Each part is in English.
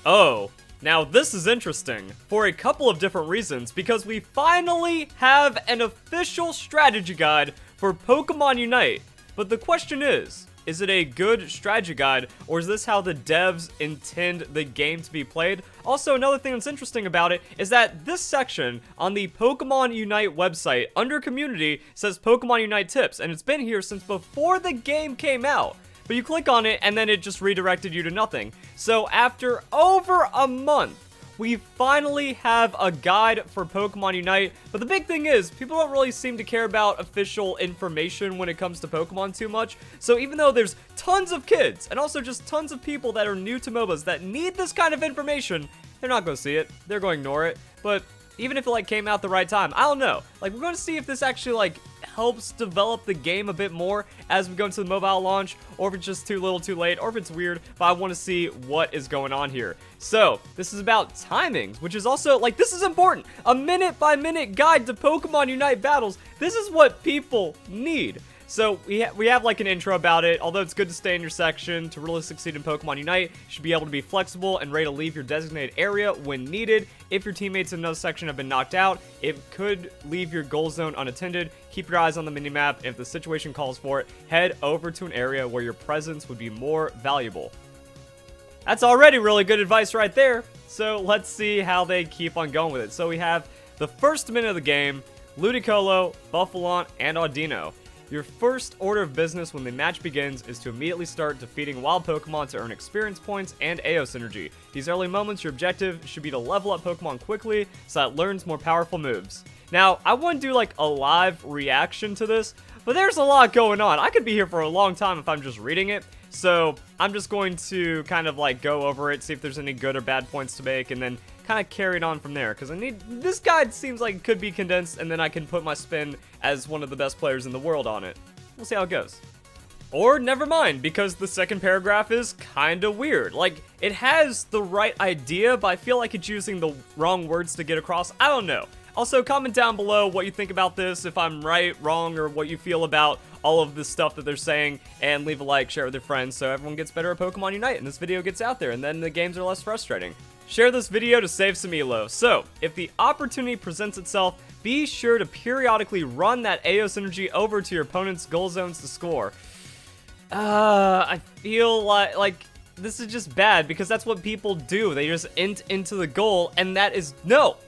Oh, now this is interesting for a couple of different reasons, because we finally have an official strategy guide for Pokemon Unite. But the question is it a good strategy guide, or is this how the devs intend the game to be played? Also, another thing that's interesting about it is that this section on the Pokemon Unite website under Community says Pokemon Unite Tips, and it's been here since before the game came out. But you click on it, and then it just redirected you to nothing. So after over a month, we finally have a guide for Pokemon Unite. But the big thing is, people don't really seem to care about official information when it comes to Pokemon too much. So even though there's tons of kids, and also just tons of people that are new to MOBAs that need this kind of information, they're not going to see it. They're going to ignore it. But even if it came out the right time, I don't know. We're going to see if this actually helps develop the game a bit more as we go into the mobile launch, or if it's just too little too late, or if it's weird, but I want to see what is going on here. So this is about timings, which is also this is important. A minute by minute guide to Pokemon Unite battles. This is what people need. So we have an intro about it. Although it's good to stay in your section to really succeed in Pokemon Unite, you should be able to be flexible and ready to leave your designated area when needed. If your teammates in another section have been knocked out, it could leave your goal zone unattended. Keep your eyes on the minimap, and if the situation calls for it, head over to an area where your presence would be more valuable. That's already really good advice right there. So let's see how they keep on going with it. So we have the first minute of the game, Ludicolo, Buffalon, and Audino. Your first order of business when the match begins is to immediately start defeating wild Pokemon to earn experience points and AO synergy. These early moments, your objective should be to level up Pokemon quickly so that it learns more powerful moves. Now, I want to do a live reaction to this, but there's a lot going on. I could be here for a long time if I'm just reading it, so I'm just going to kind of go over it, see if there's any good or bad points to make, and then kind of carry it on from there, because this guide seems like it could be condensed, and then I can put my spin as one of the best players in the world on it. We'll see how it goes. Or never mind, because the second paragraph is kind of weird. It has the right idea, but I feel like it's using the wrong words to get across. I don't know. Also, comment down below what you think about this, if I'm right, wrong, or what you feel about all of this stuff that they're saying, and leave a like, share with your friends, so everyone gets better at Pokemon Unite, and this video gets out there, and then the games are less frustrating. Share this video to save some elo. So, if the opportunity presents itself, be sure to periodically run that AO synergy over to your opponent's goal zones to score. I feel like this is just bad, because that's what people do. They just int into the goal, and that is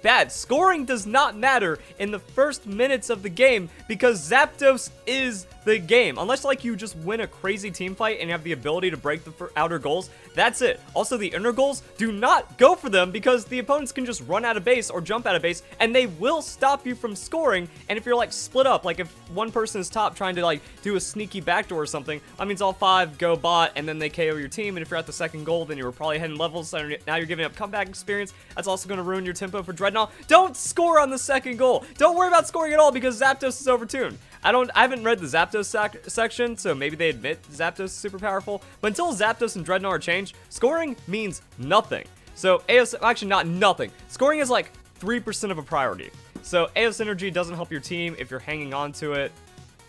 bad. Scoring does not matter in the first minutes of the game, because Zapdos is the game. Unless you just win a crazy team fight and you have the ability to break the outer goals, that's it. Also, the inner goals, do not go for them, because the opponents can just run out of base or jump out of base, and they will stop you from scoring. And if you're split up, if one person is top trying to do a sneaky backdoor or something, that means all 5 go bot, and then they KO your team. And if you're at the second goal, then you were probably heading levels, so now you're giving up comeback experience. That's also going to ruin your tempo for Dreadnought. Don't score on the second goal. Don't worry about scoring at all, because Zapdos is overtuned. I haven't read the Zapdos section, so maybe they admit Zapdos is super powerful. But until Zapdos and Dreadnought are changed, scoring means nothing. So actually not nothing. Scoring is 3% of a priority. So AO synergy doesn't help your team if you're hanging on to it.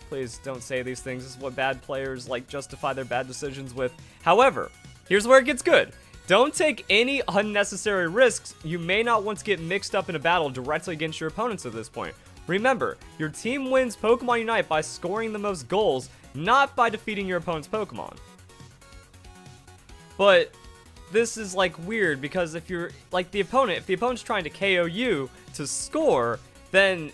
Please don't say these things. This is what bad players justify their bad decisions with. However, here's where it gets good. Don't take any unnecessary risks. You may not want to get mixed up in a battle directly against your opponents at this point. Remember, your team wins Pokemon Unite by scoring the most goals, not by defeating your opponent's Pokemon. But this is weird, because if you're if the opponent's trying to KO you to score, then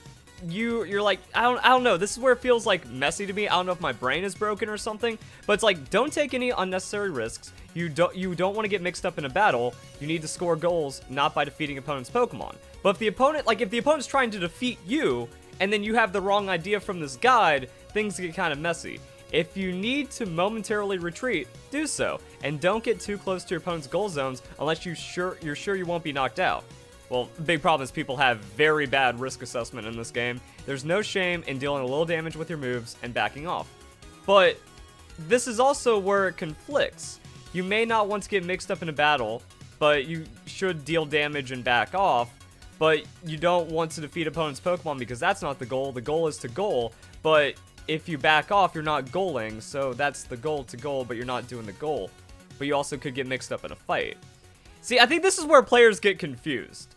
you're I don't know. This is where it feels messy to me. I don't know if my brain is broken or something, but it's don't take any unnecessary risks. You don't want to get mixed up in a battle. You need to score goals, not by defeating opponent's Pokemon. But if the opponent's trying to defeat you, and then you have the wrong idea from this guide, things get kind of messy. If you need to momentarily retreat, do so, and don't get too close to your opponent's goal zones unless you're sure you won't be knocked out. Well, the big problem is people have very bad risk assessment in this game. There's no shame in dealing a little damage with your moves and backing off. But this is also where it conflicts. You may not want to get mixed up in a battle, but you should deal damage and back off. But you don't want to defeat opponent's Pokemon, because that's not the goal. The goal is to goal, but if you back off, you're not goaling, so that's the goal, to goal, but you're not doing the goal. But you also could get mixed up in a fight. See, I think this is where players get confused.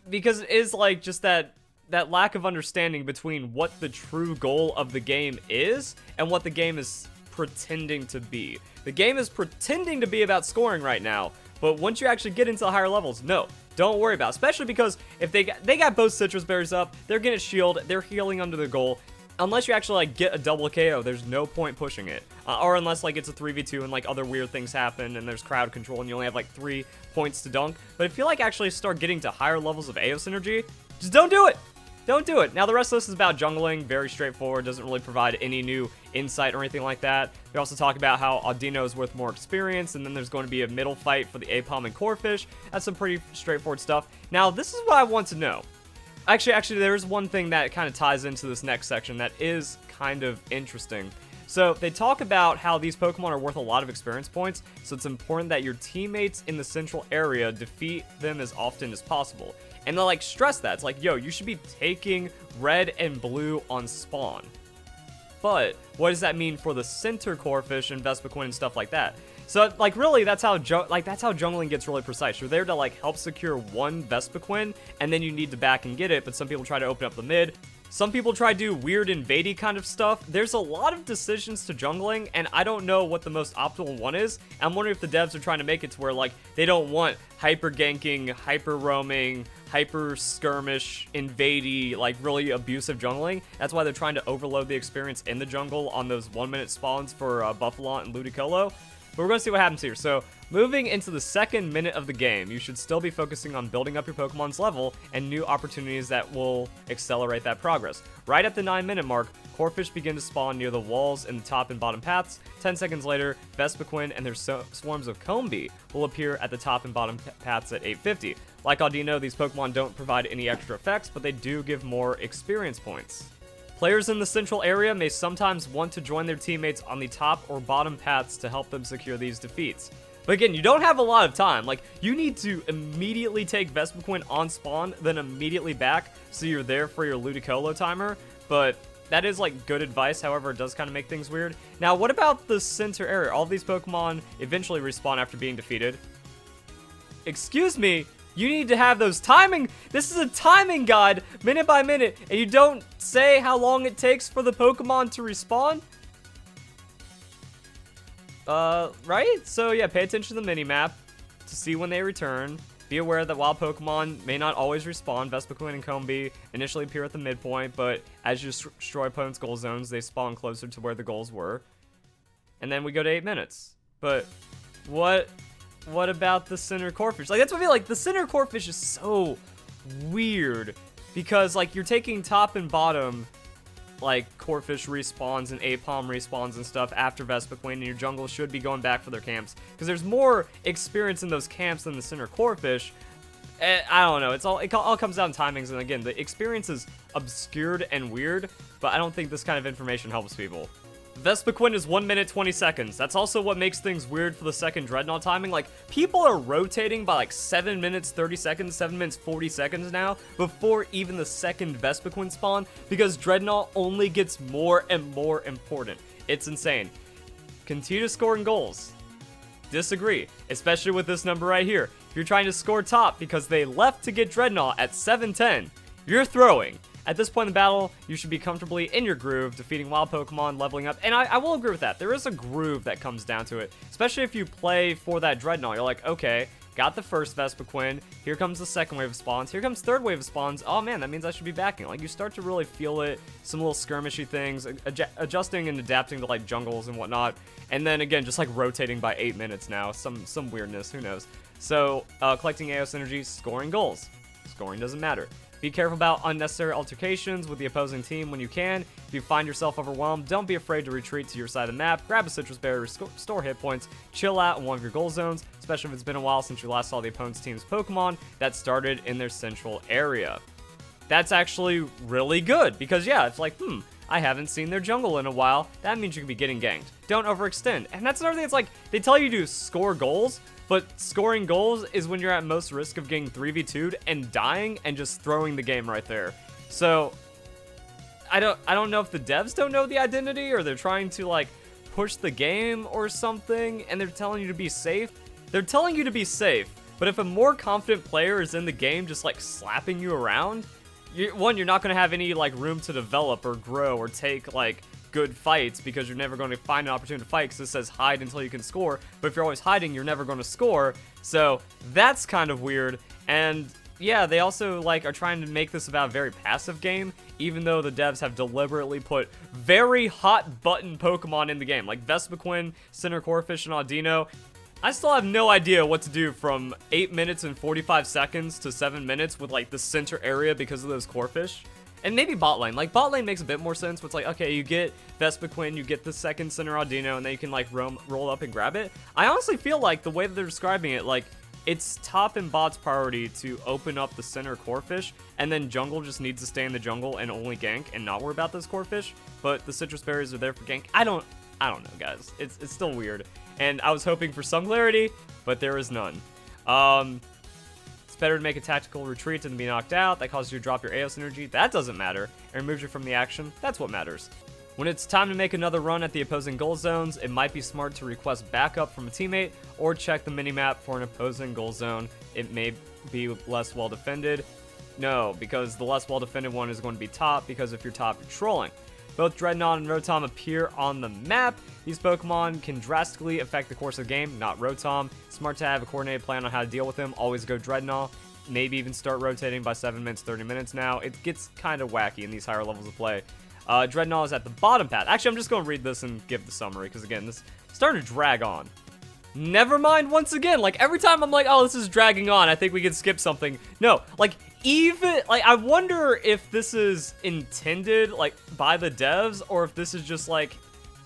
Because it is like just that lack of understanding between what the true goal of the game is and what the game is pretending to be. The game is pretending to be about scoring right now, but once you actually get into the higher levels, no, don't worry about it. Especially because if they got both citrus berries up, they're getting a shield, they're healing under the goal. Unless you actually like get a double KO, there's no point pushing it. Or unless like it's a 3v2 and like other weird things happen and there's crowd control and you only have like 3 points to dunk. But if you like actually start getting to higher levels of AO synergy, just don't do it. Don't do it. Now the rest of this is about jungling, very straightforward, doesn't really provide any new insight or anything like that. We also talk about how Audino is worth more experience, and then there's going to be a middle fight for the Apom and Corefish. That's some pretty straightforward stuff. Now this is what I want to know. Actually, there's one thing that kind of ties into this next section that is kind of interesting. So they talk about how these Pokemon are worth a lot of experience points, so it's important that your teammates in the central area defeat them as often as possible. And they'll like stress that. It's like, yo, you should be taking red and blue on spawn. But what does that mean for the center Corefish and Vespiquen and stuff like that? So like really that's how jungling gets really precise. You're there to like help secure one Vespiquen and then you need to back and get it, but some people try to open up the mid. Some people try to do weird invadey kind of stuff. There's a lot of decisions to jungling, and I don't know what the most optimal one is. I'm wondering if the devs are trying to make it to where like they don't want hyper ganking, hyper roaming, hyper skirmish, invadey, like really abusive jungling. That's why they're trying to overload the experience in the jungle on those 1-minute spawns for Buffalont and Ludicolo. But we're going to see what happens here. So, moving into the second minute of the game, you should still be focusing on building up your Pokemon's level and new opportunities that will accelerate that progress. Right at the 9-minute mark, Corefish begin to spawn near the walls in the top and bottom paths. 10 seconds later, Vespiquen and their swarms of Combee will appear at the top and bottom paths at 850. Like Audino, these Pokemon don't provide any extra effects, but they do give more experience points. Players in the central area may sometimes want to join their teammates on the top or bottom paths to help them secure these defeats. But again, you don't have a lot of time. Like, you need to immediately take Vespiquen on spawn, then immediately back, so you're there for your Ludicolo timer. But that is, like, good advice. However, it does kind of make things weird. Now, what about the center area? All these Pokemon eventually respawn after being defeated. Excuse me? You need to have those timing. This is a timing guide, minute by minute, and you don't say how long it takes for the Pokemon to respawn? Right? So yeah, pay attention to the minimap to see when they return. Be aware that while Pokemon may not always respawn, Vespiquen and Combee initially appear at the midpoint, but as you destroy opponents' goal zones, they spawn closer to where the goals were. And then we go to 8 minutes. But what about the center Corefish? Like, that's what I feel like. The center Corefish is so weird because, like, you're taking top and bottom, like, Corefish respawns and Apom respawns and stuff after Vespiquen, and your jungle should be going back for their camps because there's more experience in those camps than the center Corefish. I don't know. It all comes down to timings, and again, the experience is obscured and weird, but I don't think this kind of information helps people. Vespiquen is 1 minute 20 seconds. That's also what makes things weird for the second Dreadnought timing. Like, people are rotating by like 7 minutes 30 seconds, 7 minutes 40 seconds now before even the second Vespiquen spawn because Dreadnought only gets more and more important. It's insane. Continue to scoring goals. Disagree, especially with this number right here. If you're trying to score top because they left to get Dreadnought at 710, you're throwing. At this point in the battle, you should be comfortably in your groove, defeating wild Pokemon, leveling up, and I will agree with that. There is a groove that comes down to it, especially if you play for that Dreadnought. You're like, okay, got the first Vespiquen, here comes the second wave of spawns, here comes third wave of spawns, oh man, that means I should be backing. Like, you start to really feel it, some little skirmishy things, adjusting and adapting to, like, jungles and whatnot, and then, again, just, like, rotating by 8 minutes now, some weirdness, who knows. So, collecting AO synergy, scoring goals. Scoring doesn't matter. Be careful about unnecessary altercations with the opposing team when you can. If you find yourself overwhelmed, don't be afraid to retreat to your side of the map, grab a citrus berry, restore hit points, chill out in one of your goal zones, especially if it's been a while since you last saw the opponent's team's Pokemon that started in their central area. That's actually really good, because yeah, it's like, I haven't seen their jungle in a while. That means you could be getting ganked. Don't overextend. And that's another thing, it's like, they tell you to score goals, but scoring goals is when you're at most risk of getting 3v2'd and dying and just throwing the game right there. So, I don't know if the devs don't know the identity or they're trying to, like, push the game or something and they're telling you to be safe. They're telling you to be safe, But if a more confident player is in the game just like slapping you around, you're not going to have any like room to develop or grow or take like good fights, because you're never going to find an opportunity to fight, because it says hide until you can score. But if you're always hiding, you're never going to score. So that's kind of weird. And yeah, they also like are trying to make this about a very passive game, even though the devs have deliberately put very hot button Pokemon in the game, like Vespiquen, Center Corphish, and Audino. I still have no idea what to do from 8 minutes and 45 seconds to 7 minutes with like the center area because of those Corphish. And maybe bot lane. Like, bot lane makes a bit more sense, but it's like, okay, you get Vespiquen, you get the second Center Audino, and then you can, like, roll up and grab it. I honestly feel like the way that they're describing it, like, it's top and bot's priority to open up the center Corphish, and then jungle just needs to stay in the jungle and only gank and not worry about those Corphish, but the citrus berries are there for gank. I don't know, guys. It's still weird. And I was hoping for some clarity, but there is none. Better to make a tactical retreat than to be knocked out. That causes you to drop your AOS energy. That doesn't matter. It removes you from the action. That's what matters. When it's time to make another run at the opposing goal zones, it might be smart to request backup from a teammate or check the minimap for an opposing goal zone. It may be less well defended. No, because the less well defended one is going to be top, because if you're top, you're trolling. Both Dreadnought and Rotom appear on the map. These Pokemon can drastically affect the course of the game, not Rotom. Smart to have a coordinated plan on how to deal with them. Always go Dreadnought. Maybe even start rotating by 7 minutes, 30 minutes now. It gets kind of wacky in these higher levels of play. Dreadnought is at the bottom path. Actually, I'm just going to read this and give the summary, because again, this is starting to drag on. Never mind, once again, like every time I'm like, oh, this is dragging on, I think we can skip something. No, like even, like I wonder if this is intended like by the devs, or if this is just like,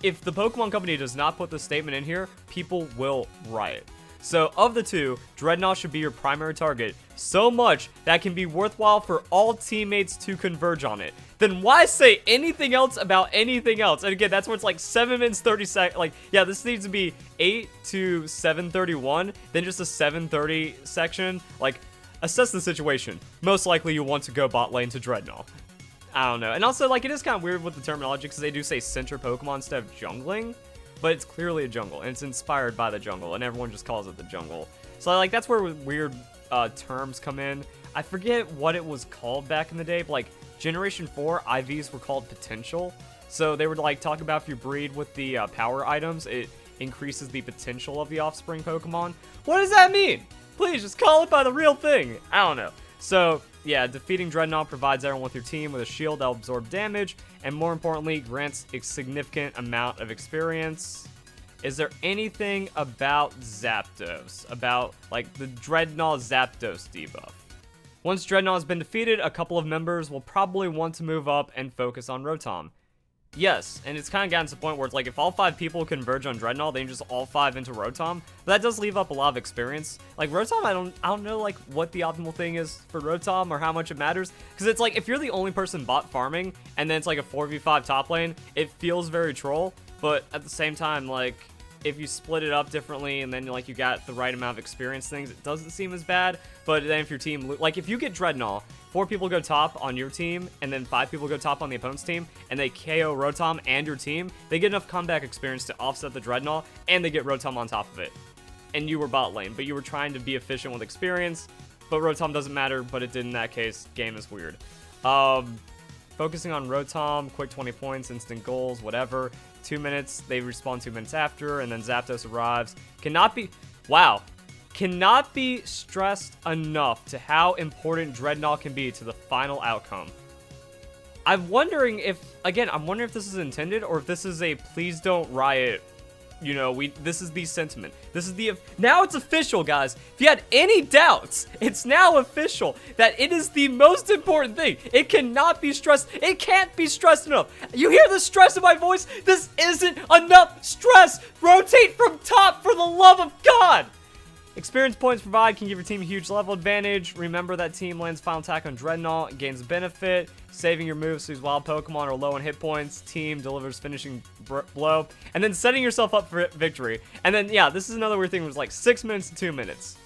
if the Pokemon Company does not put this statement in here, people will riot. So of the two, Dreadnought should be your primary target, so much that can be worthwhile for all teammates to converge on it. Then why say anything else about anything else? And again, that's where it's like 7 minutes 30 seconds. Like, yeah, this needs to be 8 to 7:31, then just a 7:30 section. Like, assess the situation. Most likely you want to go bot lane to Dreadnought. I don't know. And also, like, it is kind of weird with the terminology, because they do say center Pokemon instead of jungling. But it's clearly a jungle, and it's inspired by the jungle, and everyone just calls it the jungle. So, like, that's where weird terms come in. I forget what it was called back in the day, but, like, Generation 4 IVs were called potential. So they would, like, talk about if you breed with the power items, it increases the potential of the offspring Pokemon. What does that mean? Please, just call it by the real thing. I don't know. So, yeah, defeating Dreadnought provides everyone with your team with a shield that will absorb damage, and more importantly, grants a significant amount of experience. Is there anything about Zapdos, about, like, the Dreadnought Zapdos debuff? Once Dreadnought has been defeated, a couple of members will probably want to move up and focus on Rotom. Yes, and it's kind of gotten to the point where it's like, if all 5 people converge on Dreadnought, then just all 5 into Rotom. But that does leave up a lot of experience. Like, Rotom, I don't know, like, what the optimal thing is for Rotom or how much it matters. Because it's like, if you're the only person bot farming, and then it's like a 4v5 top lane, it feels very troll. But at the same time, like, if you split it up differently, and then, like, you got the right amount of experience things, it doesn't seem as bad. But then if your team, like, if you get Dreadnought, 4 people go top on your team, and then 5 people go top on the opponent's team, and they KO Rotom and your team, they get enough comeback experience to offset the Dreadnought, and they get Rotom on top of it. And you were bot lane, but you were trying to be efficient with experience, but Rotom doesn't matter, but it did in that case. Game is weird. Focusing on Rotom, quick 20 points, instant goals, whatever. 2 minutes, they respawn 2 minutes after, and then Zapdos arrives. Cannot be stressed enough to how important Dreadnought can be to the final outcome. I'm wondering if this is intended, or if this is a please don't riot, you know, this is the sentiment. This is now it's official, guys. If you had any doubts, it's now official that it is the most important thing. It cannot be stressed. It can't be stressed enough. You hear the stress in my voice? This isn't enough stress. Rotate from top, for the love of God. Experience points provided can give your team a huge level advantage. Remember that team lands final attack on Dreadnought, gains benefit. Saving your moves so these wild Pokemon are low on hit points. Team delivers finishing blow. And then setting yourself up for victory. And then, yeah, this is another weird thing. It was like 6 minutes to 2 minutes.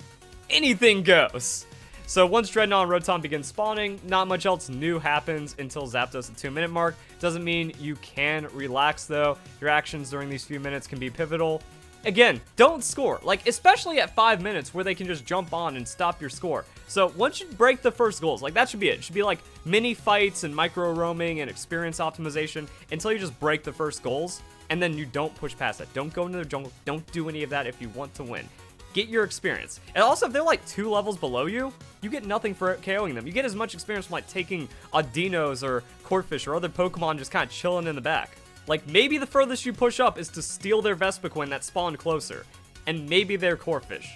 Anything goes. So once Dreadnought and Rotom begin spawning, not much else new happens until Zapdos at the 2 minute mark. Doesn't mean you can relax though. Your actions during these few minutes can be pivotal. Again, don't score. Like, especially at 5 minutes where they can just jump on and stop your score. So once you break the first goals, like that should be it. It should be like mini fights and micro roaming and experience optimization until you just break the first goals. And then you don't push past that. Don't go into the jungle. Don't do any of that if you want to win. Get your experience. And also, if they're like 2 levels below you, you get nothing for KOing them. You get as much experience from like taking Audinos or Corphish or other Pokemon just kind of chilling in the back. Like, maybe the furthest you push up is to steal their Vespiquen that spawned closer. And maybe their Corphish.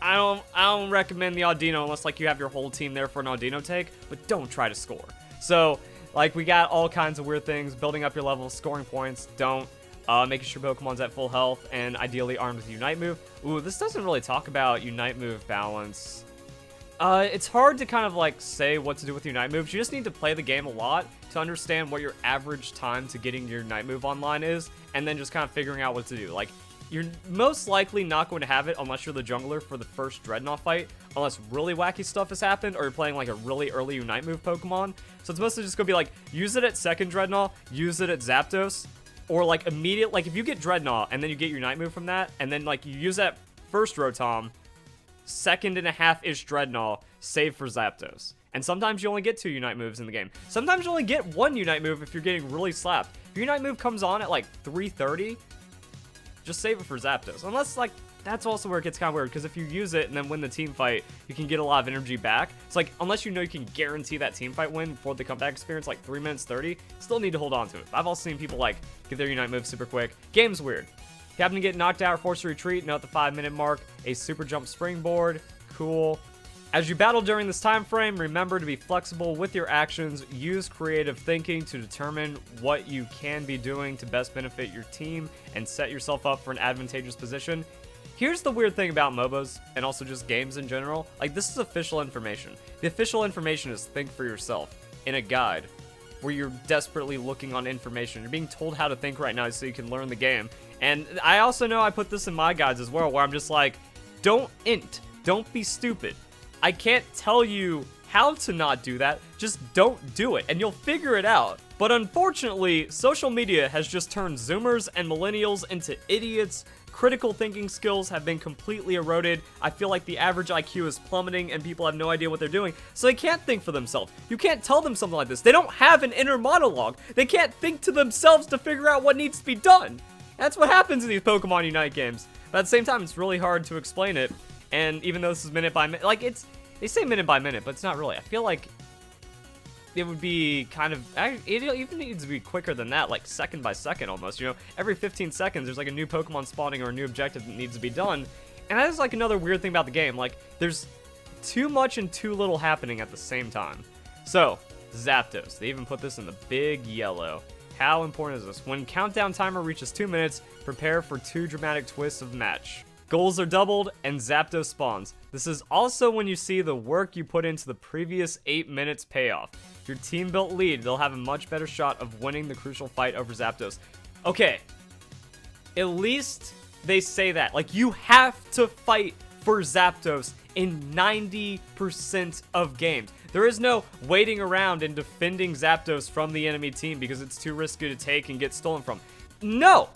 I don't recommend the Audino unless like you have your whole team there for an Audino take, but don't try to score. So, like, we got all kinds of weird things, building up your levels, scoring points, don't. Making sure Pokemon's at full health, and ideally armed with Unite move. Ooh, this doesn't really talk about Unite move balance. It's hard to kind of like say what to do with Unite moves. You just need to play the game a lot to understand what your average time to getting your Unite move online is, and then just kind of figuring out what to do. Like, you're most likely not going to have it unless you're the jungler for the first Dreadnought fight, unless really wacky stuff has happened, or you're playing like a really early Unite move Pokemon. So it's mostly just gonna be like, use it at second Dreadnought, use it at Zapdos, or like immediate, like if you get Dreadnought and then you get your Unite move from that, and then like you use that first Rotom, second and a half-ish Dreadnought, save for Zapdos. And sometimes you only get 2 Unite moves in the game. Sometimes you only get 1 Unite move if you're getting really slapped. If your Unite move comes on at like 330, just save it for Zapdos. Unless, like, that's also where it gets kind of weird, because if you use it and then win the team fight, you can get a lot of energy back. It's like, unless you know you can guarantee that team fight win for the comeback experience, like 3 minutes 30, still need to hold on to it. I've also seen people, like, get their Unite move super quick. Game's weird. If you happen to get knocked out or forced to retreat, note the 5-minute mark, a super jump springboard, cool. As you battle during this time frame, remember to be flexible with your actions. Use creative thinking to determine what you can be doing to best benefit your team and set yourself up for an advantageous position. Here's the weird thing about MOBAs, and also just games in general. Like, this is official information. The official information is think for yourself in a guide where you're desperately looking on information. You're being told how to think right now so you can learn the game. And I also know I put this in my guides as well, where I'm just like, don't be stupid. I can't tell you how to not do that, just don't do it, and you'll figure it out. But unfortunately, social media has just turned Zoomers and Millennials into idiots. Critical thinking skills have been completely eroded. I feel like the average IQ is plummeting and people have no idea what they're doing, so they can't think for themselves. You can't tell them something like this. They don't have an inner monologue. They can't think to themselves to figure out what needs to be done. That's what happens in these Pokemon Unite games. But at the same time, it's really hard to explain it. And even though this is minute by minute, like, they say minute by minute, but it's not really. I feel like it would be kind of, it even needs to be quicker than that, like second by second almost, you know? Every 15 seconds, there's like a new Pokemon spawning or a new objective that needs to be done. And that is like another weird thing about the game. Like, there's too much and too little happening at the same time. So, Zapdos. They even put this in the big yellow. How important is this? When countdown timer reaches 2 minutes, prepare for 2 dramatic twists of the match. Goals are doubled, and Zapdos spawns. This is also when you see the work you put into the previous 8 minutes pay off. If your team built lead, they'll have a much better shot of winning the crucial fight over Zapdos. Okay, at least they say that. Like, you have to fight for Zapdos in 90% of games. There is no waiting around and defending Zapdos from the enemy team because it's too risky to take and get stolen from. No!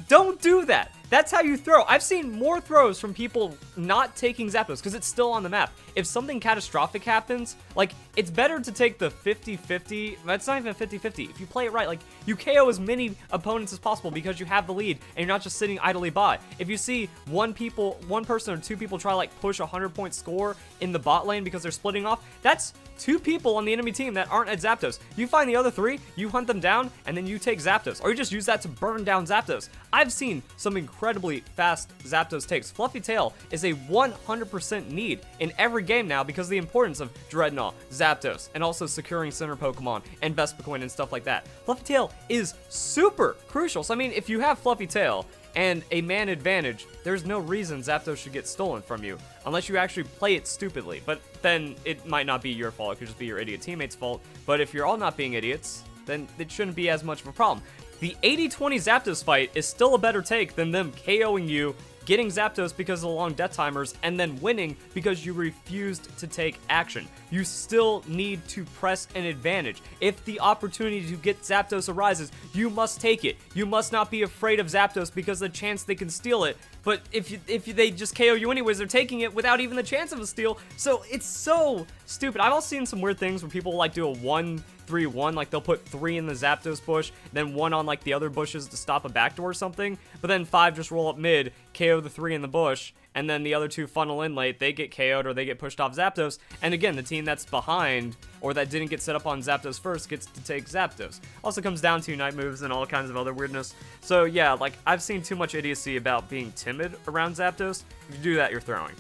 Don't do that. That's how you throw. I've seen more throws from people not taking Zapdos because it's still on the map. If something catastrophic happens, like, it's better to take the 50-50. That's not even 50-50. If you play it right, like, you KO as many opponents as possible because you have the lead and you're not just sitting idly by. If you see one person or 2 people try to, like, push a 100-point score in the bot lane because they're splitting off, that's 2 people on the enemy team that aren't at Zapdos. You find the other 3, you hunt them down, and then you take Zapdos. Or you just use that to burn down Zapdos. I've seen some incredibly fast Zapdos takes. Fluffy Tail is a 100% need in every game now because of the importance of Dreadnought, Zapdos, and also securing center Pokemon and Vespiquen and stuff like that. Fluffy Tail is super crucial. So, I mean, if you have Fluffy Tail and a man advantage, there's no reason Zapdos should get stolen from you, unless you actually play it stupidly. But then it might not be your fault, it could just be your idiot teammate's fault. But if you're all not being idiots, then it shouldn't be as much of a problem. The 80-20 Zapdos fight is still a better take than them KOing you, getting Zapdos because of the long death timers, and then winning because you refused to take action. You still need to press an advantage. If the opportunity to get Zapdos arises, you must take it. You must not be afraid of Zapdos because the chance they can steal it. But if they just KO you anyways, they're taking it without even the chance of a steal. So it's so stupid. I've also seen some weird things where people like do a 1-3-1, like they'll put 3 in the Zapdos bush, then 1 on like the other bushes to stop a backdoor or something, but then 5 just roll up mid, KO the 3 in the bush, and then the other 2 funnel in late, they get KO'd or they get pushed off Zapdos, and again, the team that's behind or that didn't get set up on Zapdos first gets to take Zapdos. Also comes down to Unite moves and all kinds of other weirdness. So yeah, like I've seen too much idiocy about being timid around Zapdos. If you do that, you're throwing.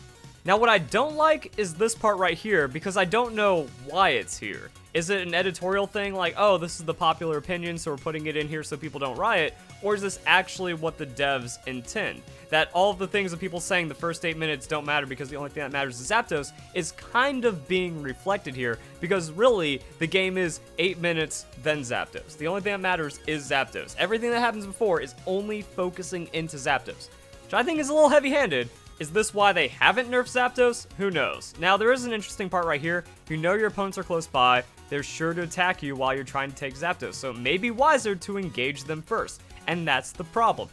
Now what I don't like is this part right here, because I don't know why it's here. Is it an editorial thing like, oh, this is the popular opinion, so we're putting it in here so people don't riot? Or is this actually what the devs intend? That all of the things that people saying the first 8 minutes don't matter because the only thing that matters is Zapdos is kind of being reflected here, because really, the game is 8 minutes, then Zapdos. The only thing that matters is Zapdos. Everything that happens before is only focusing into Zapdos, which I think is a little heavy-handed. Is this why they haven't nerfed Zapdos? Who knows? Now, there is an interesting part right here. If you know your opponents are close by, they're sure to attack you while you're trying to take Zapdos, so it may be wiser to engage them first. And that's the problem.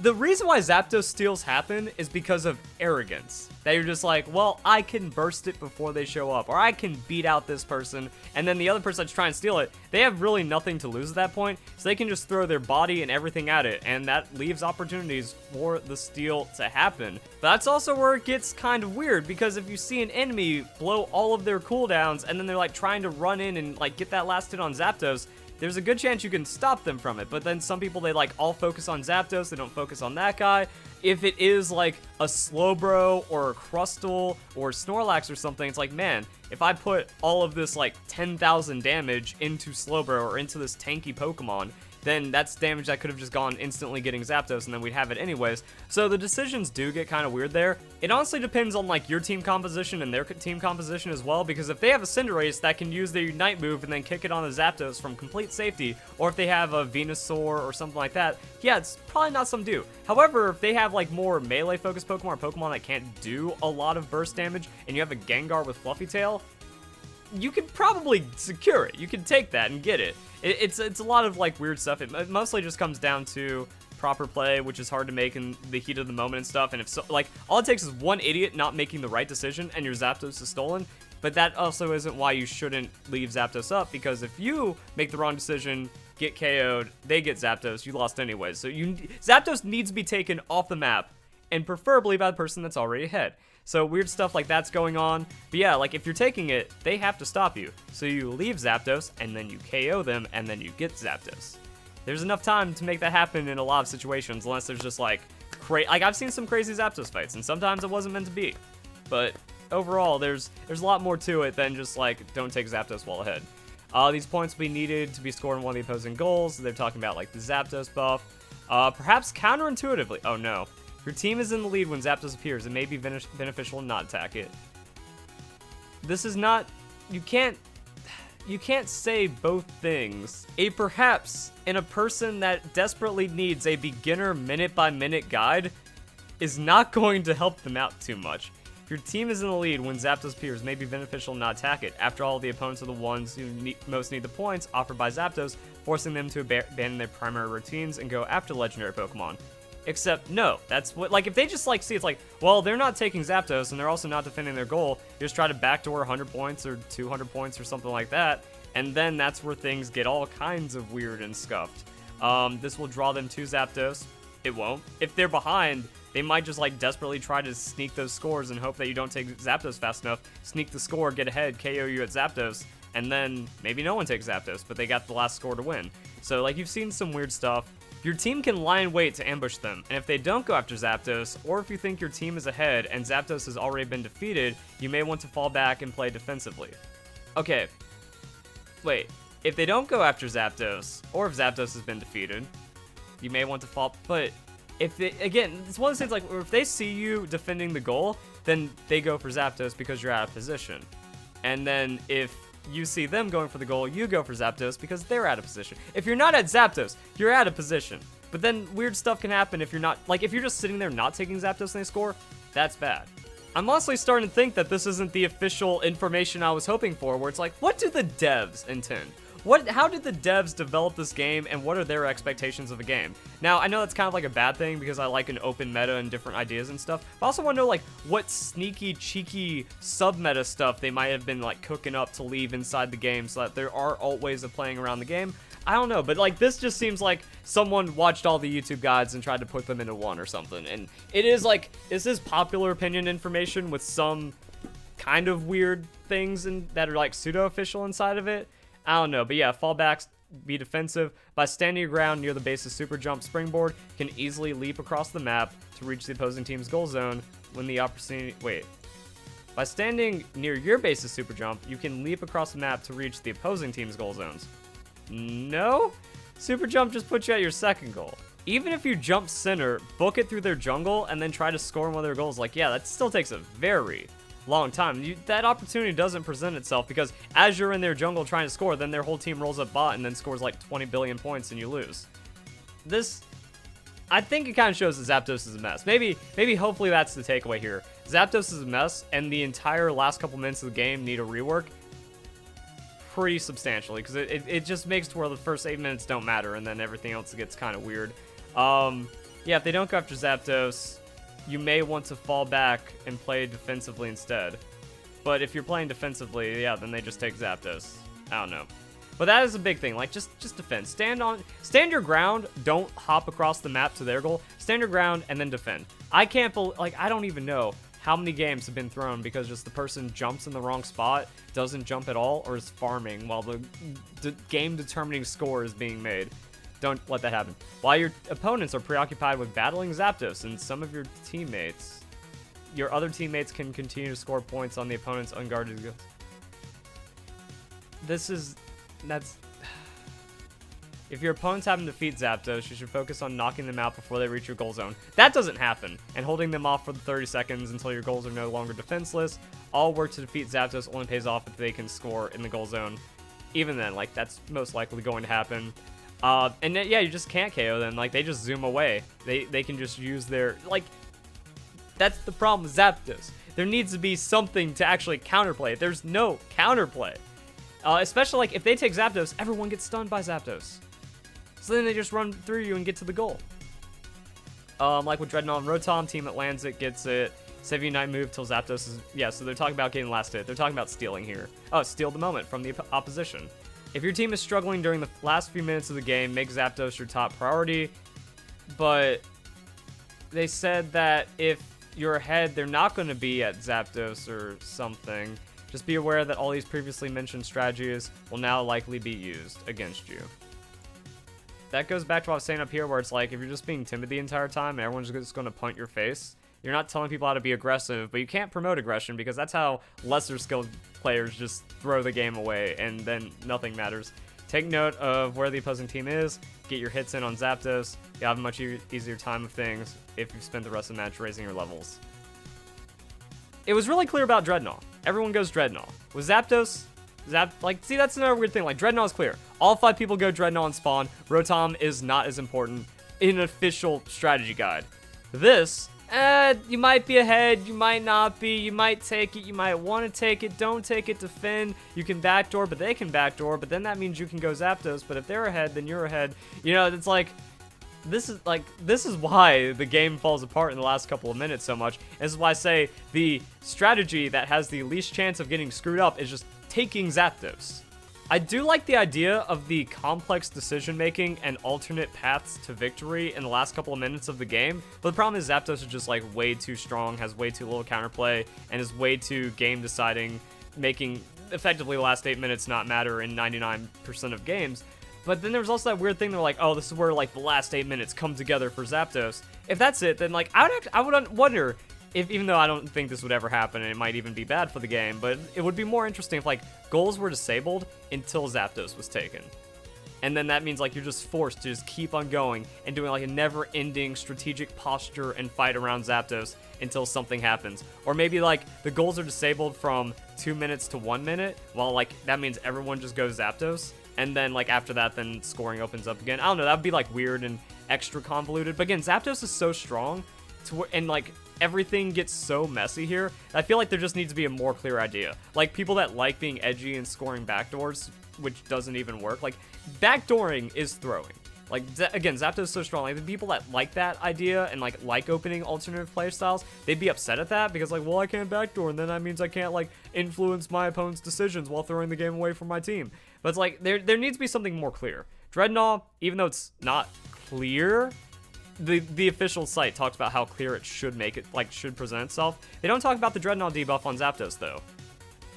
The reason why Zapdos steals happen is because of arrogance. That you're just like, well, I can burst it before they show up, or I can beat out this person, and then the other person that's trying to steal it, they have really nothing to lose at that point, so they can just throw their body and everything at it, and that leaves opportunities for the steal to happen. But that's also where it gets kind of weird, because if you see an enemy blow all of their cooldowns, and then they're like trying to run in and like get that last hit on Zapdos, there's a good chance you can stop them from it, but then some people, they like all focus on Zapdos, they don't focus on that guy. If it is like a Slowbro or a Crustle or Snorlax or something, it's like, man, if I put all of this like 10,000 damage into Slowbro or into this tanky Pokemon, then that's damage that could have just gone instantly getting Zapdos, and then we'd have it anyways. So the decisions do get kind of weird there. It honestly depends on like your team composition and their team composition as well, because if they have a Cinderace that can use their Unite move and then kick it on the Zapdos from complete safety, or if they have a Venusaur or something like that, yeah, it's probably not some do. However, if they have like more melee focused Pokemon, or Pokemon that can't do a lot of burst damage, and you have a Gengar with Fluffy Tail, you could probably secure it. You can take that and get it. It's a lot of like weird stuff. It mostly just comes down to proper play, which is hard to make in the heat of the moment and stuff. And if so, like all it takes is one idiot not making the right decision and your Zapdos is stolen. But that also isn't why you shouldn't leave Zapdos up, because if you make the wrong decision, get KO'd, they get Zapdos, you lost anyways. So Zapdos needs to be taken off the map, and preferably by the person that's already ahead. So weird stuff like that's going on. But yeah, like if you're taking it, they have to stop you. So you leave Zapdos, and then you KO them, and then you get Zapdos. There's enough time to make that happen in a lot of situations, unless there's just like I've seen some crazy Zapdos fights, and sometimes it wasn't meant to be. But overall, there's a lot more to it than just like, don't take Zapdos while ahead. These points will be needed to be scored in one of the opposing goals. They're talking about like the Zapdos buff. Perhaps counterintuitively, oh no. Your team is in the lead when Zapdos appears. It may be beneficial to not attack it. This is not... You can't say both things. A perhaps in a person that desperately needs a beginner minute-by-minute guide is not going to help them out too much. If your team is in the lead when Zapdos appears, it may be beneficial to not attack it. After all, the opponents are the ones who most need the points offered by Zapdos, forcing them to abandon their primary routines and go after legendary Pokemon. Except, no, that's what, like, if they just, like, see, it's like, well, they're not taking Zapdos, and they're also not defending their goal, you just try to backdoor 100 points or 200 points or something like that, and then that's where things get all kinds of weird and scuffed. This will draw them to Zapdos. It won't. If they're behind, they might just, like, desperately try to sneak those scores and hope that you don't take Zapdos fast enough, sneak the score, get ahead, KO you at Zapdos, and then maybe no one takes Zapdos, but they got the last score to win. So, like, you've seen some weird stuff. Your team can lie in wait to ambush them, and if they don't go after Zapdos, or if you think your team is ahead and Zapdos has already been defeated, you may want to fall back and play defensively. Okay, wait, if they don't go after Zapdos, or if Zapdos has been defeated, you may want to fall, but if they, again, it's one of those things like, if they see you defending the goal, then they go for Zapdos because you're out of position. And then if you see them going for the goal, you go for Zapdos because they're out of position. If you're not at Zapdos, you're out of position. But then weird stuff can happen if you're not, like, if you're just sitting there not taking Zapdos and they score, that's bad. I'm honestly starting to think that this isn't the official information I was hoping for, where it's like, what do the devs intend? How did the devs develop this game, and what are their expectations of a game? Now, I know that's kind of like a bad thing because I like an open meta and different ideas and stuff, but I also want to know, like, what sneaky, cheeky sub-meta stuff they might have been, like, cooking up to leave inside the game so that there are alt ways of playing around the game. I don't know, but, like, this just seems like someone watched all the YouTube guides and tried to put them into one or something, and it is, like, this is popular opinion information with some kind of weird things that are, like, pseudo-official inside of it. I don't know, but yeah, fallbacks, be defensive. By standing your ground near the base's super jump springboard, you can easily leap across the map to reach the opposing team's goal zone when the opportunity... Wait. By standing near your base's super jump, you can leap across the map to reach the opposing team's goal zones. No? Super jump just puts you at your second goal. Even if you jump center, book it through their jungle, and then try to score one of their goals, like, yeah, that still takes a very long time. That opportunity doesn't present itself because as you're in their jungle trying to score, then their whole team rolls up bot and then scores like 20 billion points and you lose. This, I think it kind of shows that Zapdos is a mess. Maybe hopefully that's the takeaway here. Zapdos is a mess and the entire last couple minutes of the game need a rework pretty substantially because it just makes to where the first 8 minutes don't matter and then everything else gets kind of weird. Yeah, if they don't go after Zapdos, you may want to fall back and play defensively instead. But if you're playing defensively, yeah, then they just take Zapdos. I don't know. But that is a big thing. Like, just defend. Stand your ground. Don't hop across the map to their goal. Stand your ground and then defend. I can't believe, like, I don't even know how many games have been thrown because just the person jumps in the wrong spot, doesn't jump at all, or is farming while the game-determining score is being made. Don't let that happen. While your opponents are preoccupied with battling Zapdos and some of your teammates, your other teammates can continue to score points on the opponent's unguarded goals. If your opponents happen to defeat Zapdos, you should focus on knocking them out before they reach your goal zone. That doesn't happen, and holding them off for the 30 seconds until your goals are no longer defenseless. All work to defeat Zapdos only pays off if they can score in the goal zone. Even then, like, that's most likely going to happen. And then, yeah, you just can't KO them. Like, they just zoom away. They can just use their, like, that's the problem with Zapdos. There needs to be something to actually counterplay. There's no counterplay. Especially, like, if they take Zapdos, everyone gets stunned by Zapdos. So then they just run through you and get to the goal. Like with Dreadnought and Rotom, team that lands it gets it. Save Unite move till Zapdos is, yeah, so they're talking about getting last hit. They're talking about stealing here. Oh, steal the moment from the opposition. If your team is struggling during the last few minutes of the game, make Zapdos your top priority. But they said that if you're ahead, they're not going to be at Zapdos or something. Just be aware that all these previously mentioned strategies will now likely be used against you. That goes back to what I was saying up here, where it's like, if you're just being timid the entire time and everyone's just going to punt your face, you're not telling people how to be aggressive, but you can't promote aggression because that's how lesser skilled players just throw the game away and then nothing matters. Take note of where the opposing team is, get your hits in on Zapdos, you'll have a much easier time of things if you've spent the rest of the match raising your levels. It was really clear about Dreadnought. Everyone goes Dreadnought. With Zapdos, like, see, that's another weird thing. Like, Dreadnought is clear. All 5 people go Dreadnought and spawn. Rotom is not as important in an official strategy guide. This, you might be ahead, you might not be, you might take it, you might want to take it, don't take it, defend. You can backdoor, but they can backdoor, but then that means you can go Zapdos, but if they're ahead, then you're ahead. You know, it's like, this is why the game falls apart in the last couple of minutes so much. This is why I say the strategy that has the least chance of getting screwed up is just taking Zapdos. I do like the idea of the complex decision making and alternate paths to victory in the last couple of minutes of the game, but the problem is Zapdos is just like way too strong, has way too little counterplay, and is way too game deciding, making effectively the last 8 minutes not matter in 99% of games. But then there's also that weird thing, they're like, oh, this is where like the last 8 minutes come together for Zapdos. If that's it, then like I would wonder if, even though I don't think this would ever happen and it might even be bad for the game, but it would be more interesting if like goals were disabled until Zapdos was taken. And then that means like you're just forced to just keep on going and doing like a never-ending strategic posture and fight around Zapdos until something happens. Or maybe like the goals are disabled from 2 minutes to 1 minute, while like that means everyone just goes Zapdos. And then, like, after that, then scoring opens up again. I don't know, that would be, like, weird, and extra convoluted. But again, Zapdos is so strong, and like everything gets so messy here. I feel like there just needs to be a more clear idea. Like people that like being edgy and scoring backdoors, which doesn't even work. Like backdooring is throwing. Like, again, Zapdos is so strong. Like, the people that like that idea and, like opening alternative play styles, they'd be upset at that because, like, well, I can't backdoor, and then that means I can't, like, influence my opponent's decisions while throwing the game away from my team. But it's like, there needs to be something more clear. Dreadnought, even though it's not clear, the official site talks about how clear it should make it, like, should present itself. They don't talk about the Dreadnought debuff on Zapdos, though.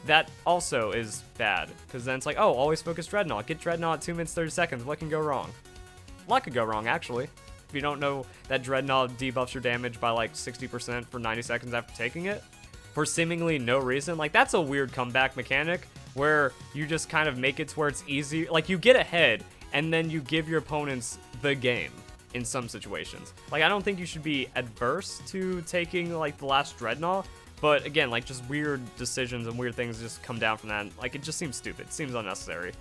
That also is bad, because then it's like, oh, always focus Dreadnought. Get Dreadnought 2 minutes, 30 seconds. What can go wrong? A lot could go wrong, actually. If you don't know that Dreadnought debuffs your damage by like 60% for 90 seconds after taking it, for seemingly no reason, like that's a weird comeback mechanic where you just kind of make it to where it's easy, like you get ahead and then you give your opponents the game in some situations. Like I don't think you should be adverse to taking like the last Dreadnought, but again, like just weird decisions and weird things just come down from that. Like it just seems stupid, seems unnecessary.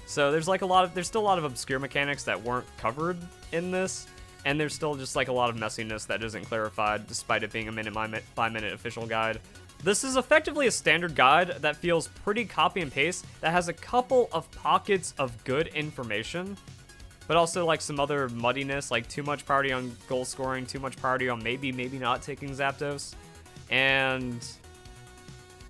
So there's like there's still a lot of obscure mechanics that weren't covered in this, and there's still just like a lot of messiness that isn't clarified despite it being a minute by minute official guide. This is effectively a standard guide that feels pretty copy and paste, that has a couple of pockets of good information, but also like some other muddiness, like too much priority on goal scoring, too much priority on maybe not taking Zapdos, and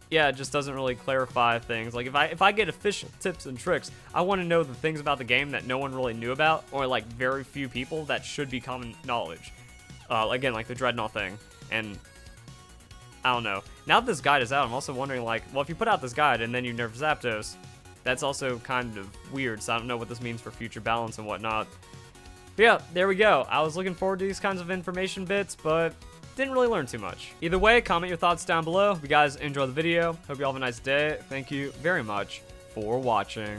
yeah, it just doesn't really clarify things. Like if I get official tips and tricks, I want to know the things about the game that no one really knew about, or like very few people that should be common knowledge. Again, like the Dreadnought thing, and I don't know. Now that this guide is out, I'm also wondering like, well, if you put out this guide and then you nerf Zapdos, that's also kind of weird, so I don't know what this means for future balance and whatnot. But yeah, there we go. I was looking forward to these kinds of information bits, but didn't really learn too much. Either way, comment your thoughts down below. If you guys enjoyed the video, hope you all have a nice day. Thank you very much for watching.